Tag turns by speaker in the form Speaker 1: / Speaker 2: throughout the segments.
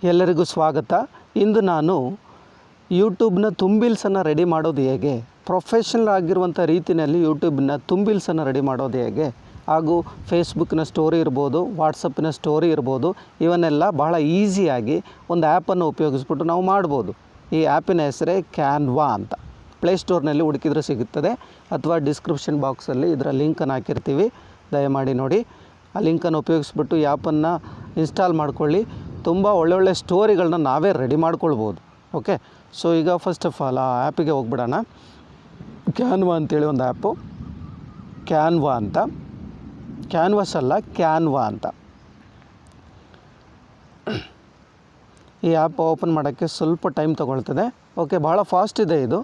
Speaker 1: ಎಲ್ಲರಿಗೂ ಸ್ವಾಗತ. ಇಂದು ನಾನು ಯೂಟ್ಯೂಬ್ನ ತುಂಬಿಲ್ಸನ್ನು ರೆಡಿ ಮಾಡೋದು ಹೇಗೆ, ಪ್ರೊಫೆಷ್ನಲ್ ಆಗಿರುವಂಥ ರೀತಿಯಲ್ಲಿ ಯೂಟ್ಯೂಬ್ನ ತುಂಬಿಲ್ಸನ್ನು ರೆಡಿ ಮಾಡೋದು ಹೇಗೆ, ಹಾಗೂ ಫೇಸ್ಬುಕ್ನ ಸ್ಟೋರಿ ಇರ್ಬೋದು, ವಾಟ್ಸಪ್ಪಿನ ಸ್ಟೋರಿ ಇರ್ಬೋದು, ಇವನ್ನೆಲ್ಲ ಬಹಳ ಈಸಿಯಾಗಿ ಒಂದು ಆ್ಯಪನ್ನು ಉಪಯೋಗಿಸ್ಬಿಟ್ಟು ನಾವು ಮಾಡ್ಬೋದು. ಈ ಆ್ಯಪಿನ ಹೆಸರೇ ಕ್ಯಾನ್ವಾ ಅಂತ. ಪ್ಲೇಸ್ಟೋರ್ನಲ್ಲಿ ಹುಡುಕಿದ್ರೆ ಸಿಗುತ್ತದೆ, ಅಥವಾ ಡಿಸ್ಕ್ರಿಪ್ಷನ್ ಬಾಕ್ಸಲ್ಲಿ ಇದರ ಲಿಂಕನ್ನು ಹಾಕಿರ್ತೀವಿ, ದಯಮಾಡಿ ನೋಡಿ. ಆ ಲಿಂಕನ್ನು ಉಪಯೋಗಿಸ್ಬಿಟ್ಟು ಈ ಆ್ಯಪನ್ನು ಇನ್ಸ್ಟಾಲ್ ಮಾಡ್ಕೊಳ್ಳಿ. ತುಂಬ ಒಳ್ಳೊಳ್ಳೆ ಸ್ಟೋರಿಗಳನ್ನ ನಾವೇ ರೆಡಿ ಮಾಡ್ಕೊಳ್ಬೋದು. ಓಕೆ, ಸೊ ಈಗ ಫಸ್ಟ್ ಆಫ್ ಆಲ್ ಆ ಆ್ಯಪಿಗೆ ಹೋಗ್ಬಿಡೋಣ. ಕ್ಯಾನ್ವಾ ಅಂತೇಳಿ ಒಂದು ಆ್ಯಪು, ಕ್ಯಾನ್ವಾ ಅಂತ, ಕ್ಯಾನ್ವಾಸ್ ಅಲ್ಲ ಕ್ಯಾನ್ವಾ ಅಂತ. ಈ ಆ್ಯಪ್ ಓಪನ್ ಮಾಡೋಕ್ಕೆ ಸ್ವಲ್ಪ ಟೈಮ್ ತೊಗೊಳ್ತದೆ. ಓಕೆ, ಭಾಳ ಫಾಸ್ಟ್ ಇದೆ ಇದು.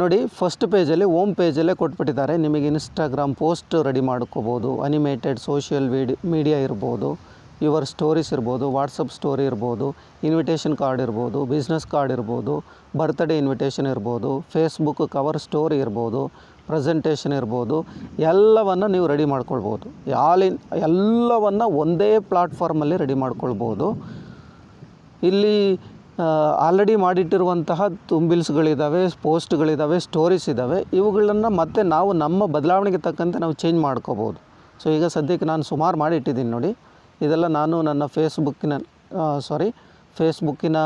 Speaker 1: ನೋಡಿ, ಫಸ್ಟ್ ಪೇಜಲ್ಲಿ ಹೋಮ್ ಪೇಜಲ್ಲೇ ಕೊಟ್ಬಿಟ್ಟಿದ್ದಾರೆ. ನಿಮಗೆ ಇನ್ಸ್ಟಾಗ್ರಾಮ್ ಪೋಸ್ಟ್ ರೆಡಿ ಮಾಡ್ಕೋಬೋದು, ಅನಿಮೇಟೆಡ್ ಸೋಷಿಯಲ್ ಮೀಡಿಯಾ ಇರ್ಬೋದು, ಯುವರ್ ಸ್ಟೋರೀಸ್ ಇರ್ಬೋದು, ವಾಟ್ಸಪ್ ಸ್ಟೋರಿ ಇರ್ಬೋದು, ಇನ್ವಿಟೇಷನ್ ಕಾರ್ಡ್ ಇರ್ಬೋದು, ಬಿಸ್ನೆಸ್ ಕಾರ್ಡ್ ಇರ್ಬೋದು, ಬರ್ತ್ಡೇ ಇನ್ವಿಟೇಷನ್ ಇರ್ಬೋದು, ಫೇಸ್ಬುಕ್ ಕವರ್ ಸ್ಟೋರಿ ಇರ್ಬೋದು, ಪ್ರೆಸೆಂಟೇಷನ್ ಇರ್ಬೋದು, ಎಲ್ಲವನ್ನು ನೀವು ರೆಡಿ ಮಾಡ್ಕೊಳ್ಬೋದು. ಎಲ್ಲವನ್ನು ಒಂದೇ ಪ್ಲಾಟ್ಫಾರ್ಮಲ್ಲಿ ರೆಡಿ ಮಾಡ್ಕೊಳ್ಬೋದು. ಇಲ್ಲಿ ಆಲ್ರೆಡಿ ಮಾಡಿಟ್ಟಿರುವಂತಹ ತುಂಬಿಲ್ಸ್ಗಳಿದ್ದಾವೆ, ಪೋಸ್ಟ್ಗಳಿದ್ದಾವೆ, ಸ್ಟೋರೀಸ್ ಇದ್ದಾವೆ. ಇವುಗಳನ್ನು ಮತ್ತೆ ನಾವು ನಮ್ಮ ಬದಲಾವಣೆಗೆ ತಕ್ಕಂತೆ ನಾವು ಚೇಂಜ್ ಮಾಡ್ಕೋಬೋದು. ಸೊ ಈಗ ಸದ್ಯಕ್ಕೆ ನಾನು ಸುಮಾರು ಮಾಡಿಟ್ಟಿದ್ದೀನಿ ನೋಡಿ. ಇದೆಲ್ಲ ನಾನು ನನ್ನ ಫೇಸ್ಬುಕ್ಕಿನ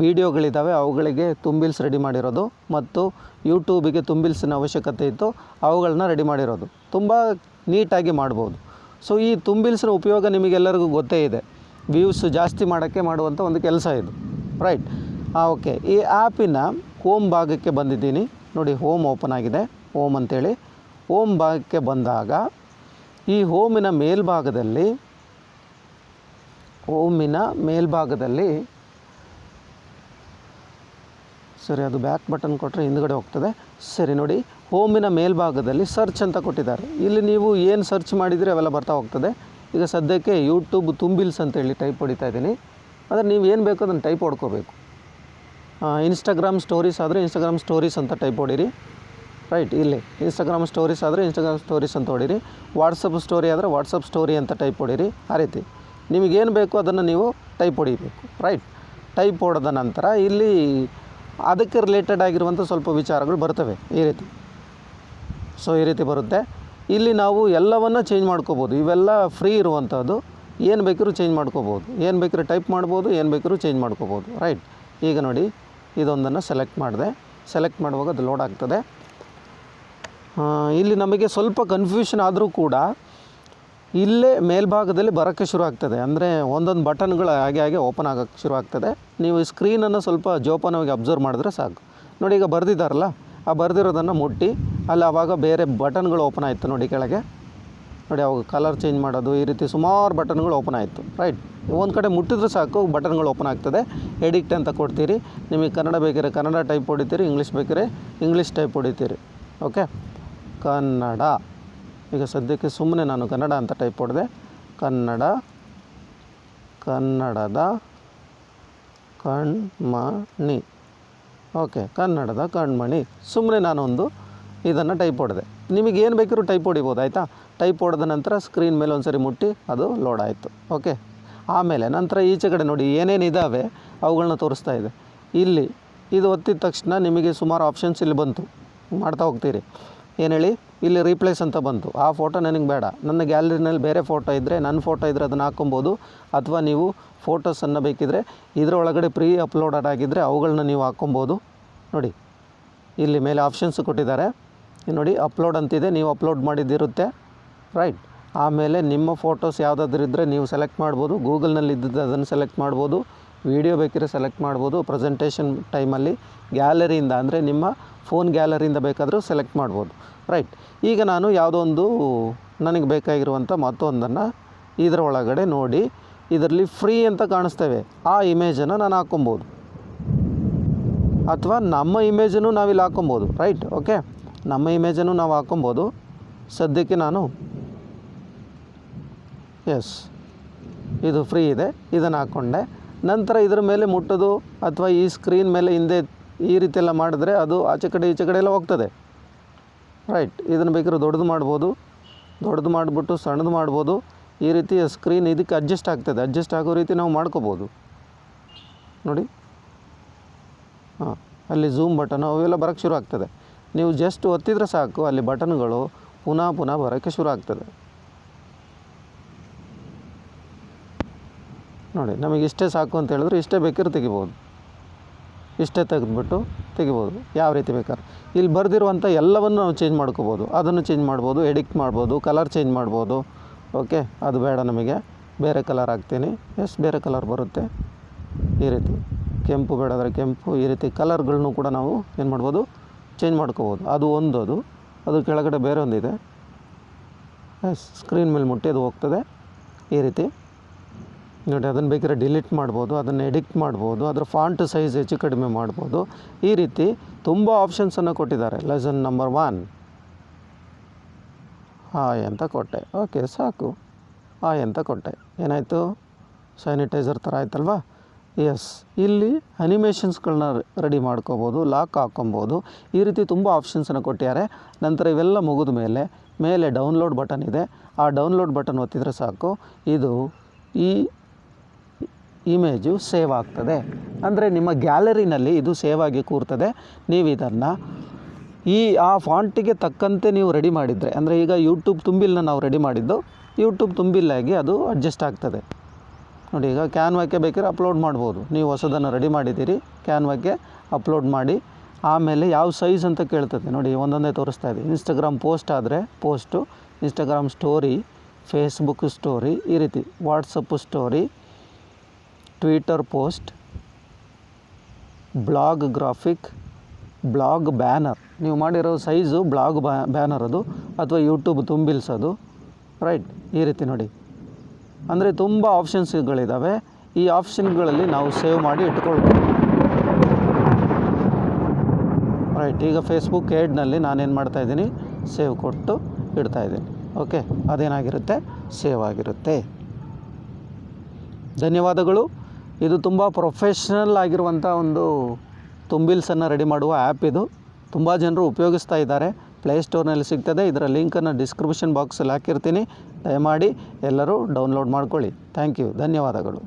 Speaker 1: ವೀಡಿಯೋಗಳಿದ್ದಾವೆ, ಅವುಗಳಿಗೆ ತುಂಬಿಲ್ಸ್ ರೆಡಿ ಮಾಡಿರೋದು, ಮತ್ತು ಯೂಟ್ಯೂಬಿಗೆ ತುಂಬಿಲ್ಸಿನ ಅವಶ್ಯಕತೆ ಇತ್ತು, ಅವುಗಳನ್ನ ರೆಡಿ ಮಾಡಿರೋದು. ತುಂಬ ನೀಟಾಗಿ ಮಾಡ್ಬೋದು. ಸೊ ಈ ತುಂಬಿಲ್ಸಿನ ಉಪಯೋಗ ನಿಮಗೆಲ್ಲರಿಗೂ ಗೊತ್ತೇ ಇದೆ. ವ್ಯೂಸ್ ಜಾಸ್ತಿ ಮಾಡೋಕ್ಕೆ ಮಾಡುವಂಥ ಒಂದು ಕೆಲಸ ಇದು, ರೈಟ್? ಓಕೆ, ಈ ಆ್ಯಪಿನ ಹೋಮ್ ಭಾಗಕ್ಕೆ ಬಂದಿದ್ದೀನಿ ನೋಡಿ. ಹೋಮ್ ಓಪನ್ ಆಗಿದೆ, ಹೋಮ್ ಅಂತೇಳಿ. ಹೋಮ್ ಭಾಗಕ್ಕೆ ಬಂದಾಗ ಈ ಹೋಮಿನ ಮೇಲ್ಭಾಗದಲ್ಲಿ ಸರಿ, ಅದು ಬ್ಯಾಕ್ ಬಟನ್ ಕೊಟ್ಟರೆ ಹಿಂದ್ಗಡೆ ಹೋಗ್ತದೆ. ಸರಿ ನೋಡಿ, ಹೋಮಿನ ಮೇಲ್ಭಾಗದಲ್ಲಿ ಸರ್ಚ್ ಅಂತ ಕೊಟ್ಟಿದ್ದಾರೆ. ಇಲ್ಲಿ ನೀವು ಏನು ಸರ್ಚ್ ಮಾಡಿದರೆ ಅವೆಲ್ಲ ಬರ್ತಾ ಹೋಗ್ತದೆ. ಈಗ ಸದ್ಯಕ್ಕೆ ಯೂಟ್ಯೂಬ್ ತುಂಬಿಲ್ಸ್ ಅಂತೇಳಿ ಟೈಪ್ ಹೊಡಿತಾ ಇದ್ದೀನಿ. ಆದರೆ ನೀವು ಏನು ಬೇಕೋ ಅದನ್ನು ಟೈಪ್ ಹೊಡ್ಕೋಬೇಕು. ಇನ್ಸ್ಟಾಗ್ರಾಮ್ ಸ್ಟೋರೀಸ್ ಆದರೆ ಇನ್ಸ್ಟಾಗ್ರಾಮ್ ಸ್ಟೋರೀಸ್ ಅಂತ ಟೈಪ್ ಹೊಡೀರಿ, ರೈಟ್? ಇಲ್ಲಿ ಇನ್ಸ್ಟಾಗ್ರಾಮ್ ಸ್ಟೋರೀಸ್ ಆದರೆ ಇನ್ಸ್ಟಾಗ್ರಾಮ್ ಸ್ಟೋರೀಸ್ ಅಂತ ಹೊಡೀರಿ. ವಾಟ್ಸಪ್ ಸ್ಟೋರಿ ಆದರೆ ವಾಟ್ಸಪ್ ಸ್ಟೋರಿ ಅಂತ ಟೈಪ್ ಹೊಡೀರಿ. ಆ ರೀತಿ ನಿಮಗೇನು ಬೇಕು ಅದನ್ನು ನೀವು ಟೈಪ್ ಹೊಡಿಬೇಕು, ರೈಟ್? ಟೈಪ್ ಹೊಡೆದ ನಂತರ ಇಲ್ಲಿ ಅದಕ್ಕೆ ರಿಲೇಟೆಡ್ ಆಗಿರುವಂಥ ಸ್ವಲ್ಪ ವಿಚಾರಗಳು ಬರ್ತವೆ ಈ ರೀತಿ. ಸೊ ಈ ರೀತಿ ಬರುತ್ತೆ. ಇಲ್ಲಿ ನಾವು ಎಲ್ಲವನ್ನು ಚೇಂಜ್ ಮಾಡ್ಕೋಬೋದು. ಇವೆಲ್ಲ ಫ್ರೀ ಇರುವಂಥದ್ದು. ಏನು ಬೇಕಾದ್ರೂ ಚೇಂಜ್ ಮಾಡ್ಕೋಬೋದು, ಏನು ಬೇಕಾದ್ರೂ ಟೈಪ್ ಮಾಡ್ಬೋದು, ಏನು ಬೇಕಾದ್ರೂ ಚೇಂಜ್ ಮಾಡ್ಕೋಬೋದು, ರೈಟ್? ಈಗ ನೋಡಿ, ಇದೊಂದನ್ನು ಸೆಲೆಕ್ಟ್ ಮಾಡಿದೆ. ಸೆಲೆಕ್ಟ್ ಮಾಡುವಾಗ ಅದು ಲೋಡ್ ಆಗ್ತದೆ. ಇಲ್ಲಿ ನಮಗೆ ಸ್ವಲ್ಪ ಕನ್ಫ್ಯೂಷನ್ ಆದರೂ ಕೂಡ ಇಲ್ಲೇ ಮೇಲ್ಭಾಗದಲ್ಲಿ ಬರೋಕ್ಕೆ ಶುರು ಆಗ್ತದೆ. ಅಂದರೆ ಒಂದೊಂದು ಬಟನ್ಗಳು ಹಾಗೆ ಓಪನ್ ಆಗೋಕ್ಕೆ ಶುರು ಆಗ್ತದೆ. ನೀವು ಸ್ಕ್ರೀನನ್ನು ಸ್ವಲ್ಪ ಜೋಪಾನವಾಗಿ ಅಬ್ಸರ್ವ್ ಮಾಡಿದ್ರೆ ಸಾಕು. ನೋಡಿ, ಈಗ ಬರೆದಿದ್ದಾರಲ್ಲ, ಆ ಬರೆದಿರೋದನ್ನು ಮುಟ್ಟಿ ಅಲ್ಲಿ ಆವಾಗ ಬೇರೆ ಬಟನ್ಗಳು ಓಪನ್ ಆಯಿತು ನೋಡಿ ಕೆಳಗೆ. ನೋಡಿ, ಅವಾಗ ಕಲರ್ ಚೇಂಜ್ ಮಾಡೋದು, ಈ ರೀತಿ ಸುಮಾರು ಬಟನ್ಗಳು ಓಪನ್ ಆಯಿತು, ರೈಟ್? ಒಂದು ಕಡೆ ಮುಟ್ಟಿದ್ರೆ ಸಾಕು, ಬಟನ್ಗಳು ಓಪನ್ ಆಗ್ತದೆ. ಎಡಿಕ್ಟ್ ಅಂತ ಕೊಡ್ತೀರಿ. ನಿಮಗೆ ಕನ್ನಡ ಬೇಕಾದ್ರೆ ಕನ್ನಡ ಟೈಪ್ ಹೊಡಿತೀರಿ, ಇಂಗ್ಲೀಷ್ ಬೇಕಾದ್ರೆ ಇಂಗ್ಲೀಷ್ ಟೈಪ್ ಹೊಡಿತೀರಿ. ಓಕೆ, ಕನ್ನಡ. ಈಗ ಸದ್ಯಕ್ಕೆ ಸುಮ್ಮನೆ ನಾನು ಕನ್ನಡ ಅಂತ ಟೈಪ್ ಹೊಡೆದೆ. ಕನ್ನಡದ ಕಣ್ಮಣಿ. ಓಕೆ, ಕನ್ನಡದ ಕಣ್ಮಣಿ. ಸುಮ್ಮನೆ ನಾನೊಂದು ಇದನ್ನು ಟೈಪ್ ಹೊಡೆದೆ. ನಿಮಗೇನು ಬೇಕಾದ್ರೂ ಟೈಪ್ ಹೊಡಿಬೋದು, ಆಯಿತಾ? ಟೈಪ್ ಹೊಡೆದ ನಂತರ ಸ್ಕ್ರೀನ್ ಮೇಲೆ ಒಂದು ಸರಿ ಮುಟ್ಟಿ ಅದು ಲೋಡ್ ಆಯಿತು. ಓಕೆ, ಆಮೇಲೆ ನಂತರ ಈಚೆ ಕಡೆ ನೋಡಿ ಏನೇನಿದ್ದಾವೆ ಅವುಗಳನ್ನ ತೋರಿಸ್ತಾ ಇದೆ. ಇಲ್ಲಿ ಇದು ಒತ್ತಿದ ತಕ್ಷಣ ನಿಮಗೆ ಸುಮಾರು ಆಪ್ಷನ್ಸ್ ಇಲ್ಲಿ ಬಂತು, ಮಾಡ್ತಾ ಹೋಗ್ತೀರಿ. ಏನು ಹೇಳಿ, ಇಲ್ಲಿ ರೀಪ್ಲೇಸ್ ಅಂತ ಬಂತು. ಆ ಫೋಟೋ ನನಗೆ ಬೇಡ, ನನ್ನ ಗ್ಯಾಲರಿನಲ್ಲಿ ಬೇರೆ ಫೋಟೋ ಇದ್ದರೆ, ನನ್ನ ಫೋಟೋ ಇದ್ದರೆ ಅದನ್ನು ಹಾಕ್ಕೊಬೋದು. ಅಥವಾ ನೀವು ಫೋಟೋಸನ್ನು ಬೇಕಿದ್ದರೆ ಇದರೊಳಗಡೆ ಪ್ರೀ ಅಪ್ಲೋಡೆಡ್ ಆಗಿದ್ದರೆ ಅವುಗಳನ್ನ ನೀವು ಹಾಕ್ಕೊಬೋದು. ನೋಡಿ, ಇಲ್ಲಿ ಮೇಲೆ ಆಪ್ಷನ್ಸ್ ಕೊಟ್ಟಿದ್ದಾರೆ ನೋಡಿ. ಅಪ್ಲೋಡ್ ಅಂತಿದೆ, ನೀವು ಅಪ್ಲೋಡ್ ಮಾಡಿದ್ದಿರುತ್ತೆ, ರೈಟ್? ಆಮೇಲೆ ನಿಮ್ಮ ಫೋಟೋಸ್ ಯಾವುದಾದ್ರೂ ಇದ್ದರೆ ನೀವು ಸೆಲೆಕ್ಟ್ ಮಾಡ್ಬೋದು. ಗೂಗಲ್ನಲ್ಲಿ ಇದ್ದಿದ್ದು ಅದನ್ನು ಸೆಲೆಕ್ಟ್ ಮಾಡ್ಬೋದು. ವೀಡಿಯೋ ಬೇಕಿದ್ರೆ ಸೆಲೆಕ್ಟ್ ಮಾಡ್ಬೋದು. ಪ್ರೆಸೆಂಟೇಷನ್ ಟೈಮಲ್ಲಿ ಗ್ಯಾಲರಿಯಿಂದ, ಅಂದರೆ ನಿಮ್ಮ ಫೋನ್ ಗ್ಯಾಲರಿಯಿಂದ ಬೇಕಾದರೂ ಸೆಲೆಕ್ಟ್ ಮಾಡ್ಬೋದು, ರೈಟ್? ಈಗ ನಾನು ಯಾವುದೋ ಒಂದು ನನಗೆ ಬೇಕಾಗಿರುವಂಥ ಮತ್ತೊಂದನ್ನು ಇದರ ಒಳಗಡೆ ನೋಡಿ, ಇದರಲ್ಲಿ ಫ್ರೀ ಅಂತ ಕಾಣಿಸ್ತೇವೆ, ಆ ಇಮೇಜನ್ನು ನಾನು ಹಾಕ್ಕೊಬೋದು. ಅಥವಾ ನಮ್ಮ ಇಮೇಜನ್ನು ನಾವಿಲ್ಲಿ ಹಾಕ್ಕೊಬೋದು, ರೈಟ್? ಓಕೆ, ನಮ್ಮ ಇಮೇಜನ್ನು ನಾವು ಹಾಕ್ಕೊಬೋದು. ಸದ್ಯಕ್ಕೆ ನಾನು ಇದು ಫ್ರೀ ಇದೆ, ಇದನ್ನು ಹಾಕ್ಕೊಂಡೆ. ನಂತರ ಇದರ ಮೇಲೆ ಮುಟ್ಟೋದು ಅಥವಾ ಈ ಸ್ಕ್ರೀನ್ ಮೇಲೆ ಹಿಂದೆ ಈ ರೀತಿ ಎಲ್ಲ ಮಾಡಿದ್ರೆ ಅದು ಆಚೆ ಕಡೆ ಈಚೆ ಕಡೆ ಎಲ್ಲ ಹೋಗ್ತದೆ, ರೈಟ್? ಇದನ್ನು ಬೇಕಾದ್ರೆ ದೊಡ್ಡದು ಮಾಡ್ಬೋದು, ದೊಡ್ಡದು ಮಾಡಿಬಿಟ್ಟು ಸಣ್ಣದು ಮಾಡ್ಬೋದು. ಈ ರೀತಿ ಸ್ಕ್ರೀನ್ ಇದಕ್ಕೆ ಅಡ್ಜಸ್ಟ್ ಆಗ್ತದೆ. ಅಡ್ಜಸ್ಟ್ ಆಗೋ ರೀತಿ ನಾವು ಮಾಡ್ಕೋಬೋದು. ನೋಡಿ, ಹಾಂ, ಅಲ್ಲಿ ಝೂಮ್ ಬಟನ್ ಅವೆಲ್ಲ ಬರೋಕ್ಕೆ ಶುರು ಆಗ್ತದೆ. ನೀವು ಜಸ್ಟ್ ಒತ್ತಿದರೆ ಸಾಕು, ಅಲ್ಲಿ ಬಟನ್ಗಳು ಪುನಃ ಬರೋಕ್ಕೆ ಶುರು ಆಗ್ತದೆ. ನೋಡಿ, ನಮಗೆ ಇಷ್ಟೇ ಸಾಕು ಅಂತ ಹೇಳಿದ್ರೆ ಇಷ್ಟೇ ಬೇಕಾದ್ರೂ ತೆಗಿಬೋದು. ಇಷ್ಟೇ ತೆಗೆದುಬಿಟ್ಟು ತೆಗಿಬೋದು, ಯಾವ ರೀತಿ ಬೇಕಾದ್ರೆ. ಇಲ್ಲಿ ಬರೆದಿರುವಂಥ ಎಲ್ಲವನ್ನು ನಾವು ಚೇಂಜ್ ಮಾಡ್ಕೋಬೋದು. ಅದನ್ನು ಚೇಂಜ್ ಮಾಡ್ಬೋದು, ಎಡಿಟ್ ಮಾಡ್ಬೋದು, ಕಲರ್ ಚೇಂಜ್ ಮಾಡ್ಬೋದು. ಓಕೆ, ಅದು ಬೇಡ ನಮಗೆ, ಬೇರೆ ಕಲರ್ ಹಾಕ್ತೀನಿ. ಬೇರೆ ಕಲರ್ ಬರುತ್ತೆ. ಈ ರೀತಿ ಕೆಂಪು ಬೇಡಾದರೆ ಕೆಂಪು, ಈ ರೀತಿ ಕಲರ್ಗಳನ್ನು ಕೂಡ ನಾವು ಏನು ಮಾಡ್ಬೋದು, ಚೇಂಜ್ ಮಾಡ್ಕೋಬೋದು. ಅದು ಅದು ಕೆಳಗಡೆ ಬೇರೆ ಒಂದಿದೆ. ಸ್ಕ್ರೀನ್ ಮೇಲೆ ಮುಟ್ಟಿ ಅದು ಹೋಗ್ತದೆ ಈ ರೀತಿ. ನೋಡಿ, ಅದನ್ನು ಬೇಕಾದ್ರೆ ಡಿಲೀಟ್ ಮಾಡ್ಬೋದು, ಅದನ್ನು ಎಡಿಟ್ ಮಾಡ್ಬೋದು, ಅದರ ಫಾಂಟ್ ಸೈಜ್ ಹೆಚ್ಚು ಕಡಿಮೆ ಮಾಡ್ಬೋದು. ಈ ರೀತಿ ತುಂಬ ಆಪ್ಷನ್ಸನ್ನು ಕೊಟ್ಟಿದ್ದಾರೆ. ಲೆಸನ್ ನಂಬರ್ 1 ಹಾಯ್ ಅಂತ ಕೊಟ್ಟೆ. ಓಕೆ, ಸಾಕು, ಹಾಯ್ ಅಂತ ಕೊಟ್ಟೆ. ಏನಾಯಿತು, ಸ್ಯಾನಿಟೈಸರ್ ಥರ ಆಯ್ತಲ್ವಾ. ಇಲ್ಲಿ ಅನಿಮೇಷನ್ಸ್ಗಳನ್ನ ರೆಡಿ ಮಾಡ್ಕೋಬೋದು, ಲಾಕ್ ಹಾಕ್ಕೊಬೋದು. ಈ ರೀತಿ ತುಂಬ ಆಪ್ಷನ್ಸನ್ನು ಕೊಟ್ಟಿದ್ದಾರೆ. ನಂತರ ಇವೆಲ್ಲ ಮುಗಿದ ಮೇಲೆ ಡೌನ್ಲೋಡ್ ಬಟನ್ ಇದೆ. ಆ ಡೌನ್ಲೋಡ್ ಬಟನ್ ಒತ್ತಿದರೆ ಸಾಕು, ಈ ಇಮೇಜು ಸೇವ್ ಆಗ್ತದೆ. ಅಂದರೆ ನಿಮ್ಮ ಗ್ಯಾಲರಿನಲ್ಲಿ ಇದು ಸೇವ್ ಆಗಿ ಕೂರ್ತದೆ. ನೀವು ಇದನ್ನು ಆ ಫಾಂಟಿಗೆ ತಕ್ಕಂತೆ ನೀವು ರೆಡಿ ಮಾಡಿದರೆ, ಅಂದರೆ ಈಗ ಯೂಟ್ಯೂಬ್ ತುಂಬಿಲ್ನ ನಾವು ರೆಡಿ ಮಾಡಿದ್ದು, ಯೂಟ್ಯೂಬ್ ತುಂಬಿಲ್ಲಾಗಿ ಅದು ಅಡ್ಜಸ್ಟ್ ಆಗ್ತದೆ. ನೋಡಿ, ಈಗ ಕ್ಯಾನ್ವಾಕ್ಕೆ ಬೇಕಾದ್ರೆ ಅಪ್ಲೋಡ್ ಮಾಡ್ಬೋದು. ನೀವು ಹೊಸದನ್ನು ರೆಡಿ ಮಾಡಿದ್ದೀರಿ, ಕ್ಯಾನ್ವಾಕ್ಕೆ ಅಪ್ಲೋಡ್ ಮಾಡಿ. ಆಮೇಲೆ ಯಾವ ಸೈಜ್ ಅಂತ ಕೇಳ್ತದೆ. ನೋಡಿ, ಒಂದೊಂದೇ ತೋರಿಸ್ತಾ ಇದೆ. ಇನ್ಸ್ಟಾಗ್ರಾಮ್ ಪೋಸ್ಟ್ ಆದರೆ post, Instagram story, Facebook story, ಈ ರೀತಿ WhatsApp story, Twitter post, blog graphic, blog banner. ನೀವು ಮಾಡಿರೋ ಸೈಜು ಬ್ಲಾಗ್ ಬ್ಯಾನರ್ ಅದು, ಅಥವಾ ಯೂಟ್ಯೂಬ್ ತುಂಬಿಲ್ಸೋದು. ರೈಟ್, ಈ ರೀತಿ ನೋಡಿ. ಅಂದರೆ ತುಂಬ ಆಪ್ಷನ್ಸ್ಗಳಿದ್ದಾವೆ. ಈ ಆಪ್ಷನ್ಗಳಲ್ಲಿ ನಾವು ಸೇವ್ ಮಾಡಿ ಇಟ್ಕೊಳ್ಬೋದು. ರೈಟ್, ಈಗ ಫೇಸ್ಬುಕ್ ಆ್ಯಡ್ನಲ್ಲಿ ನಾನೇನು ಮಾಡ್ತಾಯಿದ್ದೀನಿ, ಸೇವ್ ಕೊಟ್ಟು ಇಡ್ತಾಯಿದ್ದೀನಿ. ಓಕೆ, ಅದೇನಾಗಿರುತ್ತೆ, ಸೇವ್ ಆಗಿರುತ್ತೆ. ಧನ್ಯವಾದಗಳು. ಇದು ತುಂಬ ಪ್ರೊಫೆಷ್ನಲ್ ಆಗಿರುವಂಥ ಒಂದು ತುಂಬಿಲ್ಸನ್ನು ರೆಡಿ ಮಾಡುವ ಆ್ಯಪ್ ಇದು. ತುಂಬ ಜನರು ಉಪಯೋಗಿಸ್ತಾ ಇದ್ದಾರೆ. ಪ್ಲೇಸ್ಟೋರ್ನಲ್ಲಿ ಸಿಗ್ತದೆ. ಇದರ ಲಿಂಕನ್ನು ಡಿಸ್ಕ್ರಿಪ್ಷನ್ ಬಾಕ್ಸಲ್ಲಿ ಹಾಕಿರ್ತೀನಿ. ದಯಮಾಡಿ ಎಲ್ಲರೂ ಡೌನ್ಲೋಡ್ ಮಾಡ್ಕೊಳ್ಳಿ. ಥ್ಯಾಂಕ್ ಯು, ಧನ್ಯವಾದಗಳು.